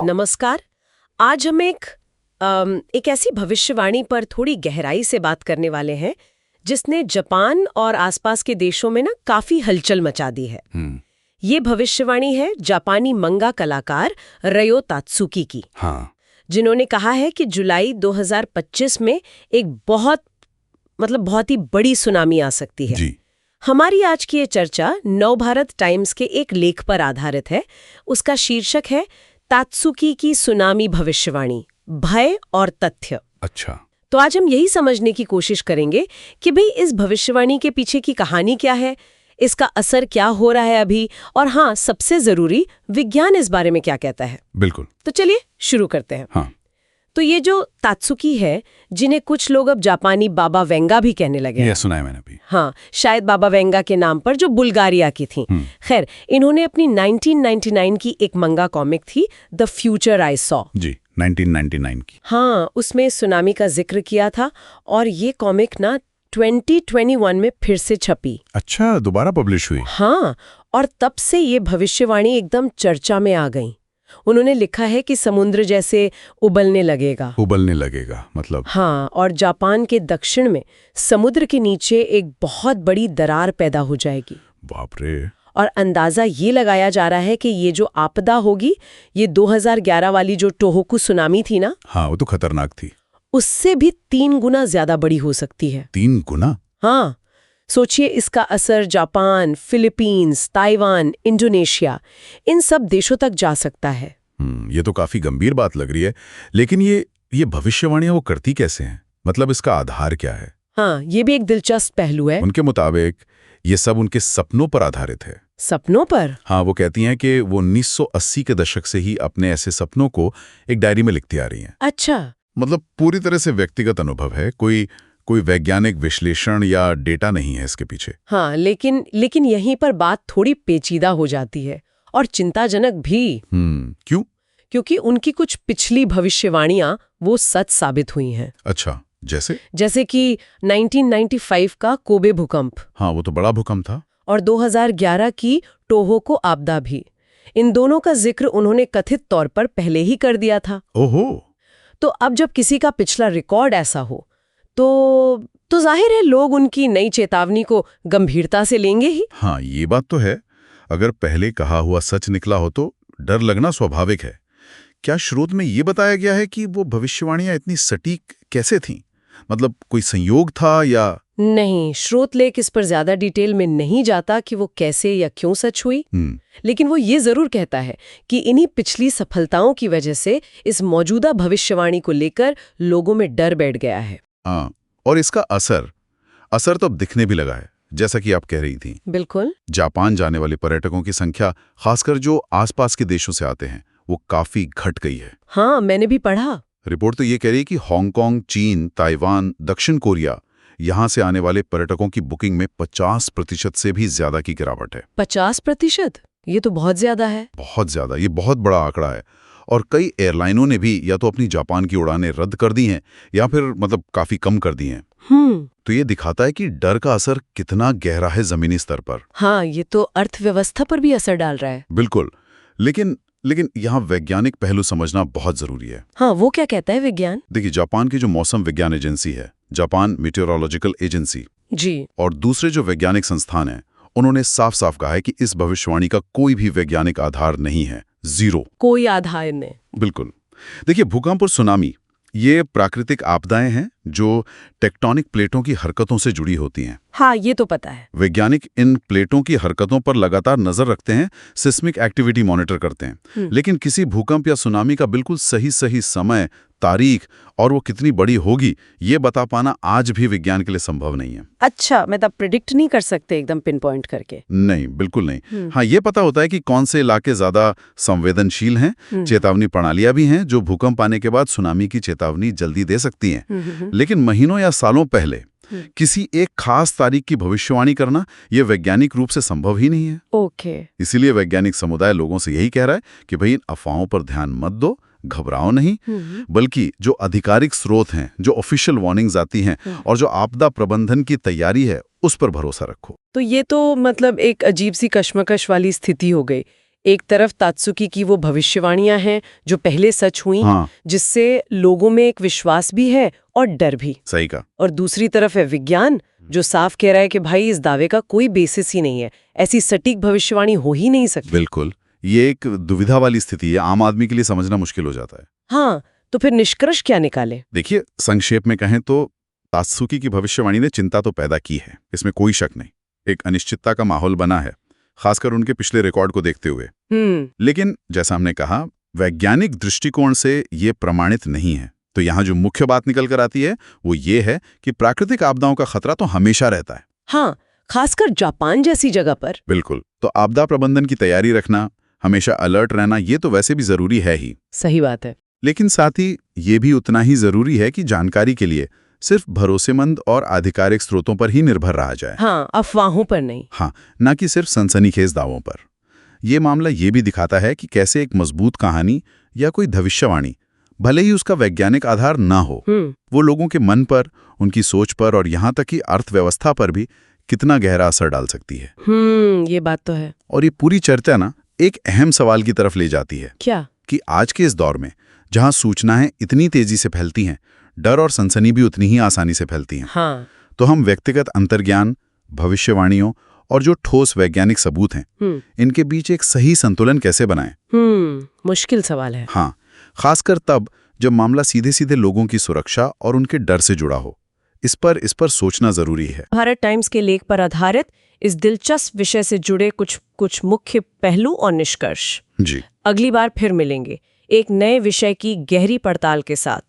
नमस्कार। आज हम एक ऐसी भविष्यवाणी पर थोड़ी गहराई से बात करने वाले हैं जिसने जापान और आसपास के देशों में ना काफी हलचल मचा दी है। ये भविष्यवाणी है जापानी मंगा कलाकार रयो तात्सुकी की। हाँ। जिन्होंने कहा है कि जुलाई 2025 में एक बहुत ही बड़ी सुनामी आ सकती है। जी। हमारी आज की ये चर्चा नवभारत टाइम्स के एक लेख पर आधारित है। उसका शीर्षक है तात्सुकी की सुनामी भविष्यवाणी, भय और तथ्य। अच्छा। तो आज हम यही समझने की कोशिश करेंगे कि भाई इस भविष्यवाणी के पीछे की कहानी क्या है, इसका असर क्या हो रहा है अभी, और हाँ, सबसे जरूरी, विज्ञान इस बारे में क्या कहता है। बिल्कुल। तो चलिए शुरू करते हैं। हाँ। तो ये जो तात्सुकी है, जिन्हें कुछ लोग अब जापानी बाबा वेंगा भी कहने लगे हैं। ये सुना है मैंने भी। हाँ, शायद बाबा वेंगा के नाम पर, जो बुल्गारिया की थी। खैर, इन्होंने अपनी 1999 की एक मंगा कॉमिक थी द फ्यूचर आई सॉ। जी, 1999 की। हाँ, उसमें सुनामी का जिक्र किया था और ये कॉमिक ना 2021 में फिर से छपी। अच्छा, दोबारा पब्लिश हुई। हाँ, और तब से ये भविष्यवाणी एकदम चर्चा में आ गई। उन्होंने लिखा है कि समुद्र जैसे उबलने लगेगा मतलब। हाँ, और जापान के दक्षिण में समुद्र के नीचे एक बहुत बड़ी दरार पैदा हो जाएगी। बाप रे। और अंदाजा ये लगाया जा रहा है कि ये जो आपदा होगी, ये 2011 वाली जो टोहोकू सुनामी थी ना। हाँ, वो तो खतरनाक थी। उससे भी 3 गुना ज्यादा बड़ी हो सकती है। 3 गुना? हाँ, सोचिए इसका असर जापान, फिलीपींस, ताइवान, इंडोनेशिया, इन सब देशों तक जा सकता है। ये तो काफी गंभीर बात लग रही है। लेकिन ये भविष्यवाणियां वो करती कैसे हैं? मतलब इसका आधार क्या है? हाँ, ये भी एक दिलचस्प पहलू है। उनके मुताबिक ये सब उनके सपनों पर आधारित है। सपनों पर? हाँ, वो कहती हैं कि वो 1980 के दशक से ही अपने ऐसे सपनों को एक डायरी में लिखती आ रही हैं। अच्छा। मतलब पूरी तरह से व्यक्तिगत अनुभव है, कोई वैज्ञानिक विश्लेषण या डेटा नहीं है इसके पीछे। हाँ, लेकिन यहीं पर बात थोड़ी पेचीदा हो जाती है और चिंताजनक भी। क्यों? क्योंकि उनकी कुछ पिछली भविष्यवाणियां वो सच साबित हुई हैं। अच्छा, जैसे कि 1995 का कोबे भूकंप। हाँ, वो तो बड़ा भूकंप था। और 2011 की टोहोकू आपदा भी। इन दोनों का जिक्र उन्होंने कथित तौर पर पहले ही कर दिया था। ओहो। तो अब जब किसी का पिछला रिकॉर्ड ऐसा हो तो जाहिर है लोग उनकी नई चेतावनी को गंभीरता से लेंगे ही। हाँ, ये बात तो है। अगर पहले कहा हुआ सच निकला हो तो डर लगना स्वाभाविक है। क्या स्रोत में ये बताया गया है कि वो भविष्यवाणियां इतनी सटीक कैसे थीं? मतलब कोई संयोग था या? नहीं, स्रोत लेख इस पर ज्यादा डिटेल में नहीं जाता कि वो कैसे या क्यों सच हुई। लेकिन वो ये जरूर कहता है कि इन्हीं पिछली सफलताओं की वजह से इस मौजूदा भविष्यवाणी को लेकर लोगों में डर बैठ गया है। हाँ, और इसका असर तो अब दिखने भी लगा है, जैसा कि आप कह रही थी। बिल्कुल। जापान जाने वाले पर्यटकों की संख्या, खासकर जो आसपास के देशों से आते हैं, वो काफी घट गई है। हाँ, मैंने भी पढ़ा। रिपोर्ट तो ये कह रही है कि हांगकांग, चीन, ताइवान, दक्षिण कोरिया, यहां से आने वाले पर्यटकों की बुकिंग में 50% से भी ज्यादा की गिरावट है। 50%? ये तो बहुत ज्यादा है। बहुत ज्यादा, ये बहुत बड़ा आंकड़ा है। और कई एयरलाइनों ने भी या तो अपनी जापान की उड़ानें रद्द कर दी हैं या फिर मतलब काफी कम कर दी हैं। तो ये दिखाता है कि डर का असर कितना गहरा है जमीनी स्तर पर। हाँ, ये तो अर्थव्यवस्था पर भी असर डाल रहा है। बिल्कुल। लेकिन यहाँ वैज्ञानिक पहलू समझना बहुत जरूरी है। हाँ, वो क्या कहता है विज्ञान? देखिए, जापान की जो मौसम विज्ञान एजेंसी है, जापान मीटेरोलॉजिकल एजेंसी जी, और दूसरे जो वैज्ञानिक संस्थान हैं, उन्होंने साफ साफ कहा है कि इस भविष्यवाणी का कोई भी वैज्ञानिक आधार नहीं है। जीरो। कोई आधार नहीं। बिल्कुल। देखिए, भूकंप और सुनामी ये प्राकृतिक आपदाएं हैं जो टेक्टोनिक प्लेटों की हरकतों से जुड़ी होती हैं। हाँ, ये तो पता है। वैज्ञानिक इन प्लेटों की हरकतों पर लगातार नजर रखते हैं, सिस्मिक एक्टिविटी मॉनिटर करते हैं। लेकिन किसी भूकंप या सुनामी का बिल्कुल सही समय, तारीख और वो कितनी बड़ी होगी, ये बता पाना आज भी विज्ञान के लिए संभव नहीं है। अच्छा, मतलब प्रिडिक्ट नहीं कर सकते एकदम पिन पॉइंट करके? नहीं, बिल्कुल नहीं। हाँ, ये पता होता है कि कौन से इलाके ज्यादा संवेदनशील हैं। चेतावनी प्रणालियां भी हैं जो भूकंप आने के बाद सुनामी की चेतावनी जल्दी दे सकती हैं। लेकिन महीनों या सालों पहले किसी एक खास तारीख की भविष्यवाणी करना यह वैज्ञानिक रूप से संभव ही नहीं है। ओके। इसीलिए वैज्ञानिक समुदाय लोगों से यही कह रहा है कि भाई इन अफवाहों पर ध्यान मत दो, घबराओ नहीं, बल्कि जो आधिकारिक स्रोत हैं, जो ऑफिशियल वार्निंग्स आती हैं और जो आपदा प्रबंधन की तैयारी है, उस पर भरोसा रखो। तो ये तो मतलब एक अजीब सी कश्मकश वाली स्थिति हो गई। एक तरफ तात्सुकी की वो भविष्यवाणियां हैं जो पहले सच हुई, हाँ। जिससे लोगों में एक विश्वास भी है और डर भी। सही कहा। और दूसरी तरफ है विज्ञान, जो साफ कह रहा है कि भाई इस दावे का कोई बेसिस ही नहीं है, ऐसी सटीक भविष्यवाणी हो ही नहीं सकती। बिल्कुल, ये एक दुविधा वाली स्थिति है, आम आदमी के लिए समझना मुश्किल हो जाता है। हाँ, तो फिर निष्कर्ष क्या निकाले? देखिए, संक्षेप में कहें तो तात्सुकी की भविष्यवाणी ने चिंता तो पैदा की है, इसमें कोई शक नहीं। एक अनिश्चितता का माहौल बना है, खासकर उनके पिछले रिकॉर्ड को देखते हुए। लेकिन जैसा हमने कहा, वैज्ञानिक दृष्टिकोण से ये प्रमाणित नहीं है। तो यहाँ जो मुख्य बात निकल कर आती है वो ये है कि प्राकृतिक आपदाओं का खतरा तो हमेशा रहता है। हाँ, खासकर जापान जैसी जगह पर। बिल्कुल, तो आपदा प्रबंधन की तैयारी रखना, हमेशा अलर्ट रहना, ये तो वैसे भी जरूरी है ही। सही बात है। लेकिन साथ ही ये भी उतना ही जरूरी है कि जानकारी के लिए सिर्फ भरोसेमंद और आधिकारिक स्रोतों पर ही निर्भर रहा जाए। हाँ, अफवाहों पर नहीं। हाँ, ना कि सिर्फ सनसनीखेज दावों पर। ये मामला ये भी दिखाता है कि कैसे एक मजबूत कहानी या कोई भविष्यवाणी, भले ही उसका वैज्ञानिक आधार ना हो, वो लोगों के मन पर, उनकी सोच पर और यहाँ तक कि अर्थव्यवस्था पर भी कितना गहरा असर डाल सकती है। ये बात तो है। और ये पूरी चर्चा ना एक अहम सवाल की तरफ ले जाती है। क्या? कि आज के इस दौर में जहां सूचनाएं इतनी तेजी से फैलती हैं, डर और सनसनी भी उतनी ही आसानी से फैलती हैं। हाँ। तो हम व्यक्तिगत अंतर्ज्ञान, भविष्यवाणियों और जो ठोस वैज्ञानिक सबूत हैं, इनके बीच एक सही संतुलन कैसे बनाएं? मुश्किल सवाल है। हाँ, खासकर तब जब मामला सीधे सीधे लोगों की सुरक्षा और उनके डर से जुड़ा हो। इस पर सोचना जरूरी है। भारत टाइम्स के लेख पर आधारित इस दिलचस्प विषय से जुड़े कुछ मुख्य पहलू और निष्कर्ष। जी, अगली बार फिर मिलेंगे एक नए विषय की गहरी पड़ताल के साथ।